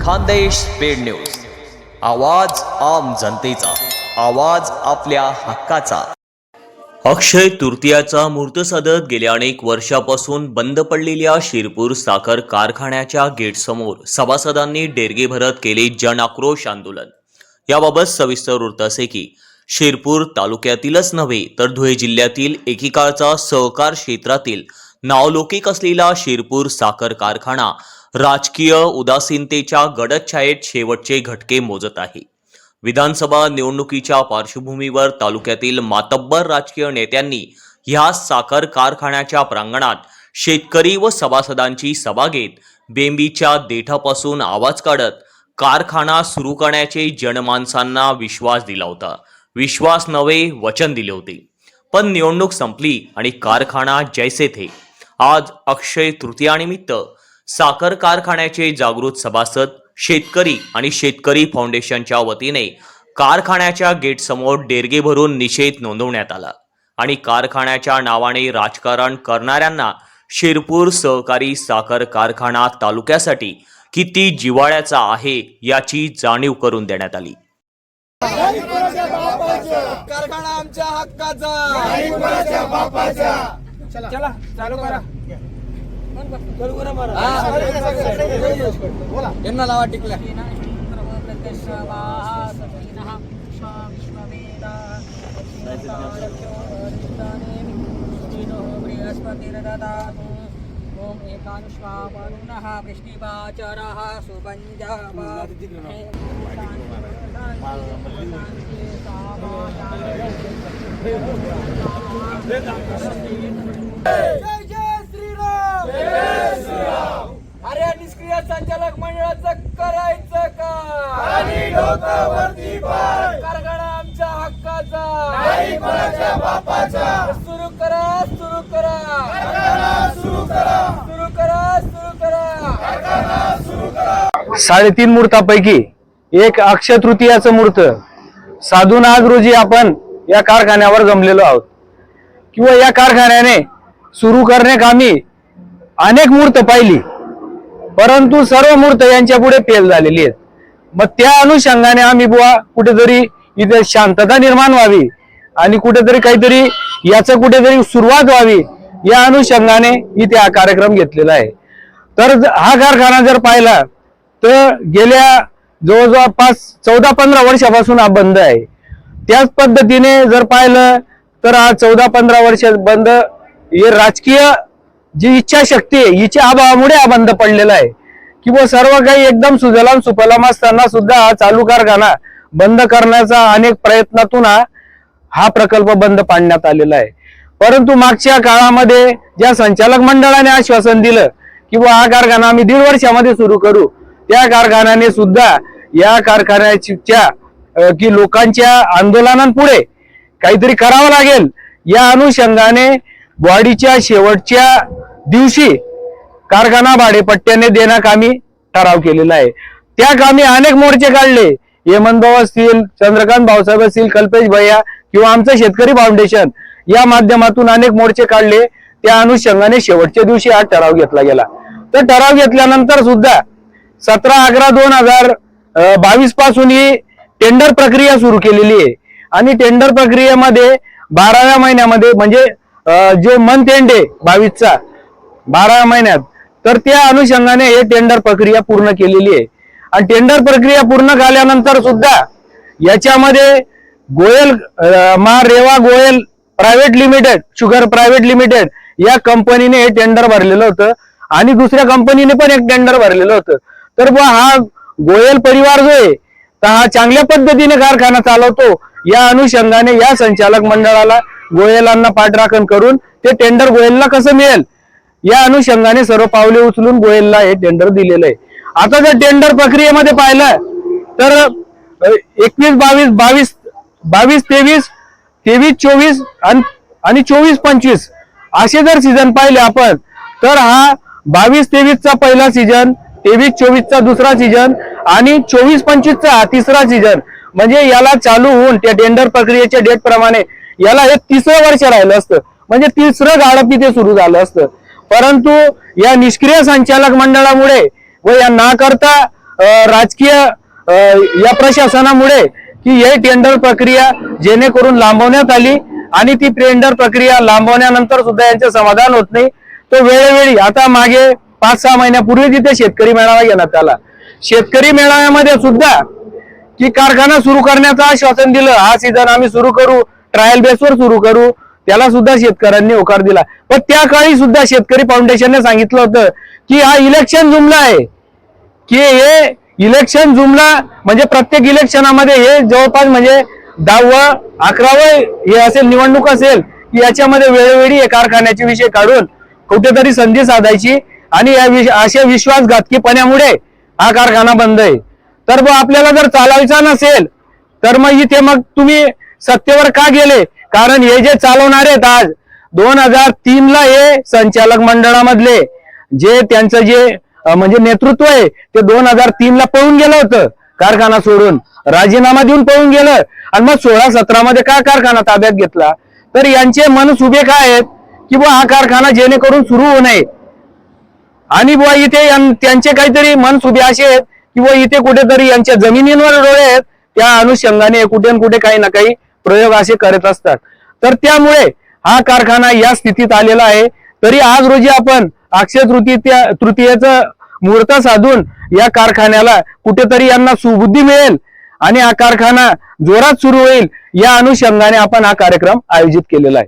Khandesh speed news, आवाज आम जनतेचा, आवाज आपल्या हक्काचा। अक्षय तृतीयाचा मुहूर्त साधत गेल्या अनेक वर्षापासून बंद पडलेल्या शिरपूर साखर कारखान्याच्या गेटसमोर सभासदांनी डेरगे भरत केले जन आक्रोश आंदोलन। याबाबत सविस्तर वृत्त असे की शिरपूर तालुक्यातीलच नव्हे तर धुळे जिल्ह्यातील एकेकाळचा सहकार क्षेत्रातील नावलौकिक असलेला शिरपूर साखर कारखाना राजकीय उदासीनतेच्या गडद शेवटचे घटके मोजत आहे। विधानसभा निवडणुकीच्या पार्श्वभूमीवर तालुक्यातील मातब्बर राजकीय नेत्यांनी ह्या साखर कारखान्याच्या प्रांगणात शेतकरी व सभासदांची सभा घेत बेंबीच्या देठापासून आवाज काढत कारखाना सुरू करण्याचे जनमानसांना विश्वास दिला होता। विश्वास नव्हे, वचन दिले होते, पण निवडणूक संपली आणि कारखाना जैसे थे। आज अक्षय तृतीयानिमित्त साखर कारखान्याचे जागृत सभासद, शेतकरी आणि शेतकरी फाउंडेशनच्या वतीने कारखान्याच्या गेट समोर डेरगे भरून निषेध नोंदवण्यात आला आणि कारखान्याच्या नावाने राजकारण करणाऱ्यांना शिरपूर सहकारी साखर कारखाना तालुक्यासाठी किती जिव्हाळ्याचा आहे याची जाणीव करून देण्यात आली। कारखाना आमच्या हक्काचा, चला चालू करा, यांना लावा टिकल्या। ओम एकानुष्वावरुणः वृष्टिवाचरः सुपञ्जावात् जय जय श्रीराम, जय श्रीराम। अरे निष्क्रिय संचालक मंडळाचं करायचं का? आणि डोकावरती पाय, कारखाना आमच्या हक्काचा, नाही कोणाच्या बापाचा। सुरू करा, सुरू करा, कारखाना सुरू करा, सुरू करा, सुरू करा, कारखाना सुरू करा। 3.5 मुहूर्तापैकी एक अक्षय तृतीयाचं मुहूर्त साधून आज रोजी आपण या कारखान्यावर जमलेलो आहोत किंवा या कारखान्याने सुरू करण्याकामी अनेक मुहूर्त पाहिली, परंतु सर्व मुहूर्त यांच्या पुढे फेल झालेली आहेत। मग त्या अनुषंगाने आम्ही बुवा कुठेतरी इथे शांतता निर्माण व्हावी आणि कुठेतरी काहीतरी याचं कुठेतरी सुरुवात व्हावी या अनुषंगाने इथे हा कार्यक्रम घेतलेला आहे। तर हा कारखाना जर पाहिला तर गेल्या जवळजवळ 14-15 वर्षापासून हा बंद आहे। त्याच पद्धतीने जर पाहिलं तर हा 14-15 वर्ष बंद, हे राजकीय जी इच्छाशक्ती आहे हिच्या अभावामुळे हा बंद पडलेला आहे किंवा सर्व काही एकदम सुजलाम सुफलाम असताना सुद्धा हा चालू कारखाना बंद करण्याचा अनेक प्रयत्नातून हा प्रकल्प बंद पाडण्यात आलेला आहे। परंतु मागच्या काळामध्ये ज्या संचालक मंडळाने आश्वासन दिलं किंवा हा कारखाना आम्ही 1.5 वर्षामध्ये सुरू करू, त्या कारखान्याने सुद्धा या कारखान्याच्या की लोकांच्या आंदोलनांपुढे काहीतरी करावं लागेल या अनुषंगाने वाढीच्या शेवटच्या दिवशी कारखाना भाडेपट्ट्याने देण्याकामी ठराव केलेला आहे। त्या कामी अनेक मोर्चे काढले, हेमंत भाऊ असतील, चंद्रकांत भाऊसाहेब असतील, कल्पेश भैया किंवा आमचं शेतकरी फाउंडेशन या माध्यमातून अनेक मोर्चे काढले। त्या अनुषंगाने शेवटच्या दिवशी हा ठराव घेतला गेला। तर ठराव घेतल्यानंतर सुद्धा 17/11/2022 पासून ही टेंडर प्रक्रिया सुरू केलेली आहे आणि टेंडर प्रक्रियेमध्ये 12व्या महिन्यामध्ये म्हणजे जो मंथ एंड आहे 22चा 12व्या महिन्यात, तर त्या अनुषंगाने हे टेंडर प्रक्रिया पूर्ण केलेली आहे। आणि टेंडर प्रक्रिया पूर्ण झाल्यानंतर सुद्धा याच्यामध्ये Goyal Reva Goyal private limited, sugar private limited या कंपनीने हे टेंडर भरलेलं होतं आणि दुसऱ्या कंपनीने पण एक टेंडर भरलेलं होतं। तर हा गोयल परिवार जो आहे तर हा चांगल्या पद्धतीने कारखाना चालवतो, या अनुषंगाने या संचालक मंडळाला गोयलांना पाठराखण करून ते टेंडर गोयलला कसं मिळेल या अनुषंगाने सर्व पावले उचलून गोयलला हे टेंडर दिलेलं आहे। आता जर टेंडर प्रक्रियेमध्ये पाहिलं तर 21-22, 22-23, 23-24 आणि 24-25 असे जर सीझन पाहिले आपण तर हा 22-23चा पहिला सीझन, 23-24चा दुसरा सीझन आणि 24-25चा हा तिसरा सीझन, म्हणजे याला चालू होऊन त्या टेंडर प्रक्रियेच्या डेट प्रमाणे याला हे 3रं वर्ष राहिलं असतं, म्हणजे 3रं गाळप इथे सुरू झालं असतं। परंतु या निष्क्रिय संचालक मंडळामुळे व या ना करता राजकीय या प्रशासनामुळे की ही टेंडर प्रक्रिया जेणेकरून लांबवण्यात आली आणि ती टेंडर प्रक्रिया लांबवण्यानंतर सुद्धा यांचे समाधान होत नाही. तो वेळोवेळी आता मागे 5-6 महिन्यापूर्वी तिथे शेतकरी मेळावा घेण्यात आला. शेतकरी मेळाव्यामध्ये सुद्धा की कारखाना सुरू करण्याचं आश्वासन दिलं, हा सीझन आम्ही सुरू करू, ट्रायल बेसवर सुरू करू, त्याला सुद्धा शेतकऱ्यांनी होकार दिला. पण त्या काळी सुद्धा शेतकरी फाउंडेशनने सांगितलं होतं की हा इलेक्शन जुमला आहे, की हे इलेक्शन जुमला म्हणजे प्रत्येक इलेक्शनामध्ये हे जवळपास म्हणजे 10व 11व हे असेल निवडणूक असेल की याच्यामध्ये वेळोवेळी हे कारखान्याचे विषय काढून कुठेतरी संधी साधायची आणि अशा विश्वासघातकीपणामुळे हा कारखाना बंद आहे. तर मग आपल्याला जर चालवायचा नसेल तर मग इथे मग तुम्ही सत्तेवर का गेले? कारण हे जे चालवणार आहेत आज 2003 ला हे संचालक मंडळामधले जे त्यांचं जे म्हणजे नेतृत्व आहे ते 2003 ला पळून गेलं होतं, कारखाना सोडून राजीनामा देऊन पळून गेलं आणि मग 16-17 मध्ये का कारखाना ताब्यात घेतला? तर यांचे मनसुबे काय आहेत की बुवा हा कारखाना जेणेकरून सुरू होऊ नये आणि बुवा इथे त्यांचे काहीतरी मनसुबे असे आहेत की बुवा इथे कुठेतरी यांच्या जमिनींवर डोळे आहेत, त्या अनुषंगाने कुठे ना कुठे काही ना काही प्रयोग असे करत असतात. तर त्यामुळे हा कारखाना या स्थितीत आलेला आहे. तरी आज रोजी आपण अक्षय तृतीयेचं मुहूर्त साधून या कारखान्याला कुठेतरी यांना सुबुद्धी मिळेल आणि हा कारखाना जोरात सुरू होईल या अनुषंगाने आपण हा कार्यक्रम आयोजित केलेला आहे.